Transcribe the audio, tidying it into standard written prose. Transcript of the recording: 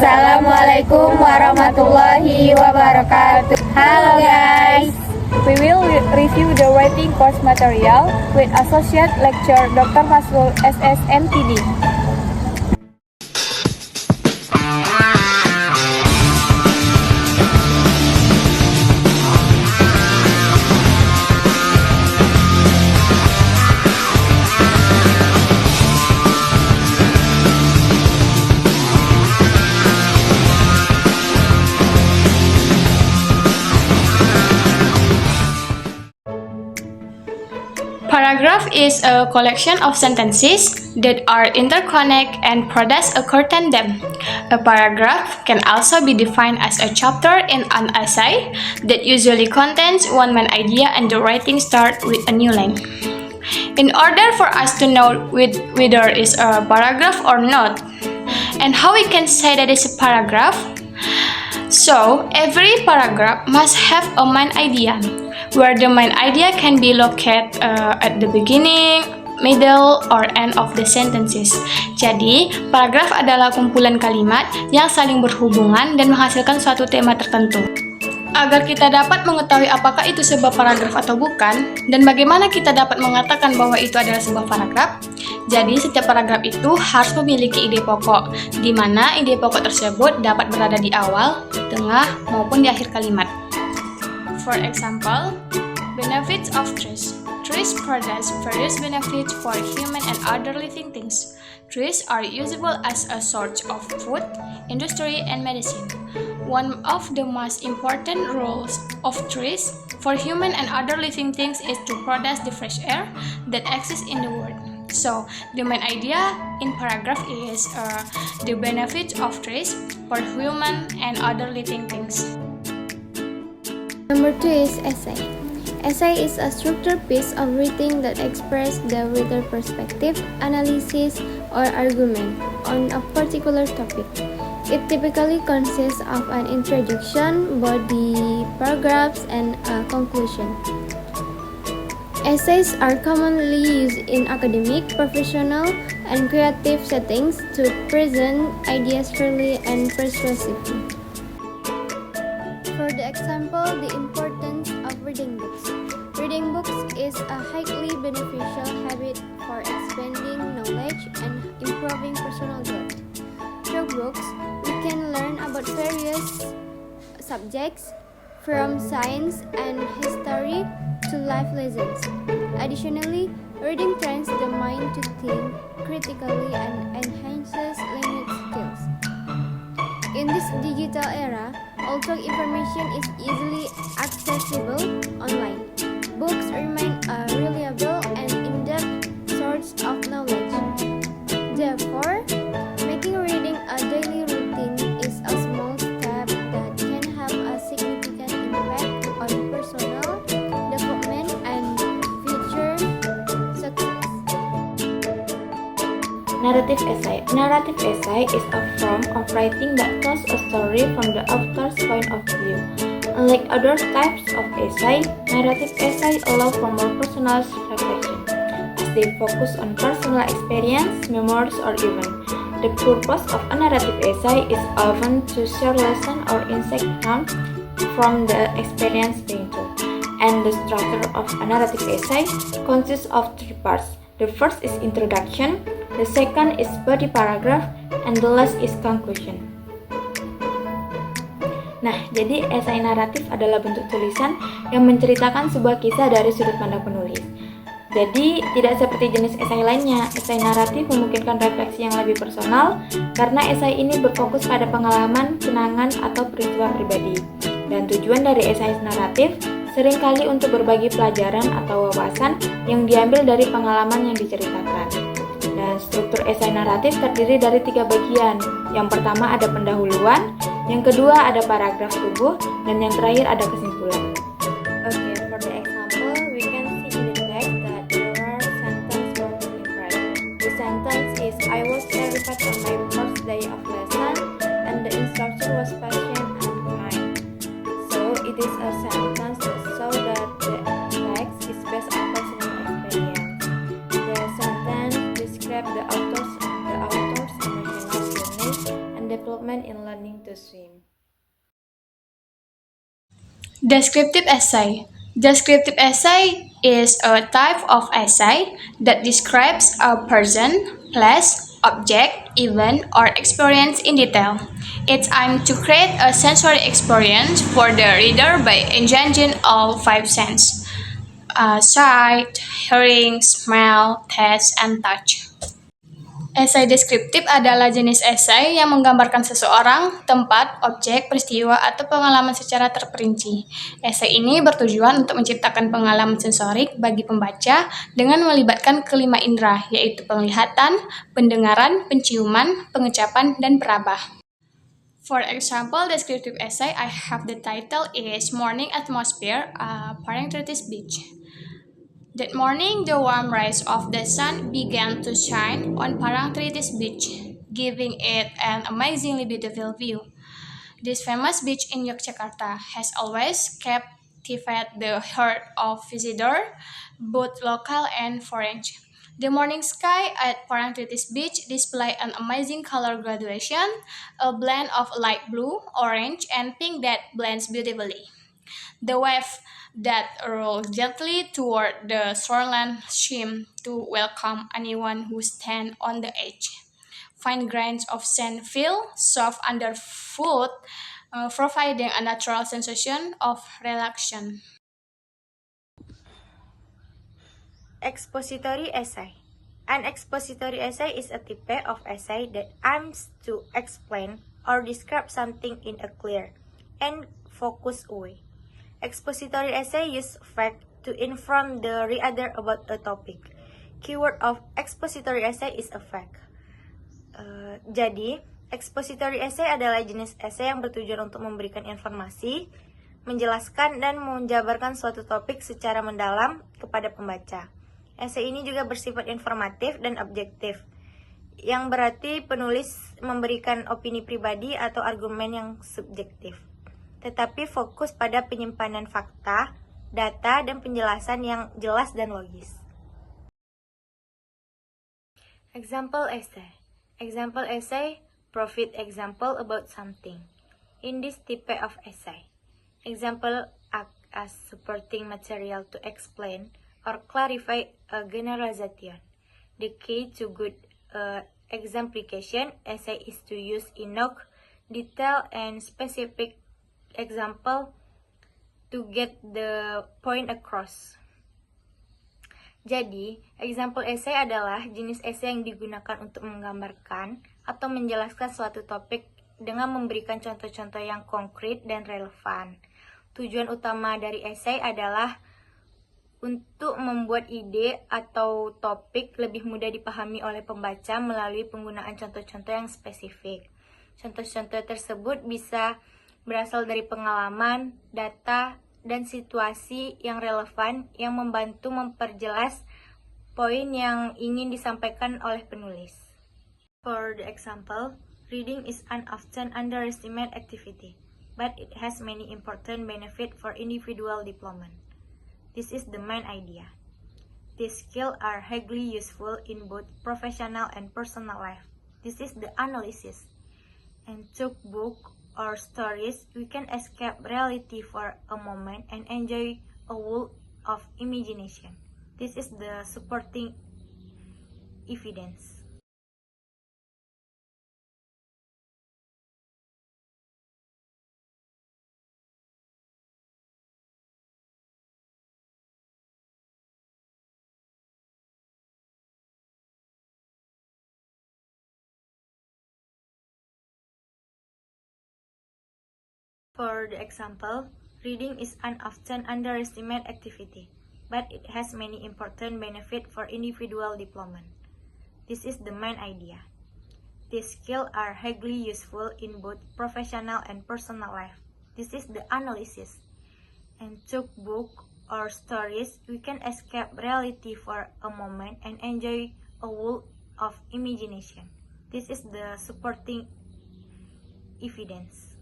Assalamualaikum warahmatullahi wabarakatuh. Halo guys. We will review the writing course material with Associate Lecturer Dr. Fasrul SS MTD. Paragraph is a collection of sentences that are interconnected and produce a curtain them. A paragraph can also be defined as a chapter in an essay that usually contains one main idea and the writing starts with a new line. In order for us to know whether it's a paragraph or not, and how we can say that it's a paragraph, so every paragraph must have a main idea, where the main idea can be located at the beginning, middle, or end of the sentences. Jadi, paragraf adalah kumpulan kalimat yang saling berhubungan dan menghasilkan suatu tema tertentu. Agar kita dapat mengetahui apakah itu sebuah paragraf atau bukan, dan bagaimana kita dapat mengatakan bahwa itu adalah sebuah paragraf, jadi setiap paragraf itu harus memiliki ide pokok, di mana ide pokok tersebut dapat berada di awal, tengah, maupun di akhir kalimat. For example, benefits of trees. Trees produce various benefits for human and other living things. Trees are usable as a source of food, industry, and medicine. One of the most important roles of trees for human and other living things is to produce the fresh air that exists in the world. So, the main idea in paragraph is the benefits of trees for human and other living things. Number 2 is essay. Essay is a structured piece of writing that expresses the reader's perspective, analysis, or argument on a particular topic. It typically consists of an introduction, body, paragraphs, and a conclusion. Essays are commonly used in academic, professional, and creative settings to present ideas clearly and persuasively. For the example, the importance of reading books. Reading books is a highly beneficial habit for expanding knowledge and improving personal growth. Through books, we can learn about various subjects, from science and history to life lessons. Additionally, reading trains the mind to think critically and enhances language skills. In this digital era, although information is easily accessible online, books remain a reliable and in-depth source of knowledge. Therefore, making reading a daily routine is a small step that can have a significant impact on personal development and future success. Narrative essay. Narrative essay is a form of writing that tells a story from the author's point of view. Unlike other types of essay, narrative essay allow for more personal reflection, as they focus on personal experience, memories, or events. The purpose of a narrative essay is often to share lessons or insights from the experience being told. And the structure of a narrative essay consists of 3 parts. The first is introduction, the second is body paragraph, and the last is conclusion. Nah, jadi esai naratif adalah bentuk tulisan yang menceritakan sebuah kisah dari sudut pandang penulis. Jadi, tidak seperti jenis esai lainnya, esai naratif memungkinkan refleksi yang lebih personal karena esai ini berfokus pada pengalaman, kenangan, atau peristiwa pribadi. Dan tujuan dari esai naratif seringkali untuk berbagi pelajaran atau wawasan yang diambil dari pengalaman yang diceritakan. Dan struktur esai naratif terdiri dari 3 bagian. Yang pertama ada pendahuluan, yang kedua ada paragraf tubuh, dan yang terakhir ada kesimpulan. Okay, for the example, we can see in the text that there are sentences perfectly right. The sentence is, I was terrified on my first day of lesson, and the instructor was patient and kind. So, it is a sentence that shows that the text is based on personal experience. The sentence describes the author's emotional journey and development in life. learning to swim. Descriptive essay. Descriptive essay is a type of essay that describes a person, place, object, event, or experience in detail. It's aimed to create a sensory experience for the reader by engaging all five senses: sight, hearing, smell, taste, and touch. Esai deskriptif adalah jenis esai yang menggambarkan seseorang, tempat, objek, peristiwa, atau pengalaman secara terperinci. Esai ini bertujuan untuk menciptakan pengalaman sensorik bagi pembaca dengan melibatkan kelima indera, yaitu penglihatan, pendengaran, penciuman, pengecapan, dan peraba. For example, descriptive essay I have the title is Morning Atmosphere, Parangtritis Beach. That morning, the warm rays of the sun began to shine on Parangtritis Beach, giving it an amazingly beautiful view. This famous beach in Yogyakarta has always captivated the heart of visitors, both local and foreign. The morning sky at Parangtritis Beach displayed an amazing color gradation, a blend of light blue, orange, and pink that blends beautifully. The wave that rolled gently toward the shoreline seemed to welcome anyone who stands on the edge. Fine grains of sand feel soft underfoot, providing a natural sensation of relaxation. Expository essay. An expository essay is a type of essay that aims to explain or describe something in a clear and focused way. Expository essay use fact to inform the reader about a topic. Keyword of expository essay is a fact. Jadi, expository essay adalah jenis essay yang bertujuan untuk memberikan informasi, menjelaskan dan menjabarkan suatu topik secara mendalam kepada pembaca. Essay ini juga bersifat informatif dan objektif, yang berarti penulis memberikan opini pribadi atau argumen yang subjektif, tetapi fokus pada penyimpanan fakta, data, dan penjelasan yang jelas dan logis. Example essay. Example essay provide example about something. In this type of essay, example act as supporting material to explain or clarify a generalization. The key to good exemplification essay is to use enough detail and specific example to get the point across. Jadi, example essay adalah jenis essay yang digunakan untuk menggambarkan atau menjelaskan suatu topik dengan memberikan contoh-contoh yang konkret dan relevan. Tujuan utama dari essay adalah untuk membuat ide atau topik lebih mudah dipahami oleh pembaca melalui penggunaan contoh-contoh yang spesifik. Contoh-contoh tersebut bisa berasal dari pengalaman, data, dan situasi yang relevan yang membantu memperjelas poin yang ingin disampaikan oleh penulis. For the example, reading is an often underestimated activity, but it has many important benefits for individual development. This is the main idea. These skills are highly useful in both professional and personal life. This is the analysis. And took book or stories, we can escape reality for a moment and enjoy a world of imagination. This is the supporting evidence. For the example, reading is an often underestimated activity, but it has many important benefits for individual development. This is the main idea. These skills are highly useful in both professional and personal life. This is the analysis. And took book or stories, we can escape reality for a moment and enjoy a world of imagination. This is the supporting evidence.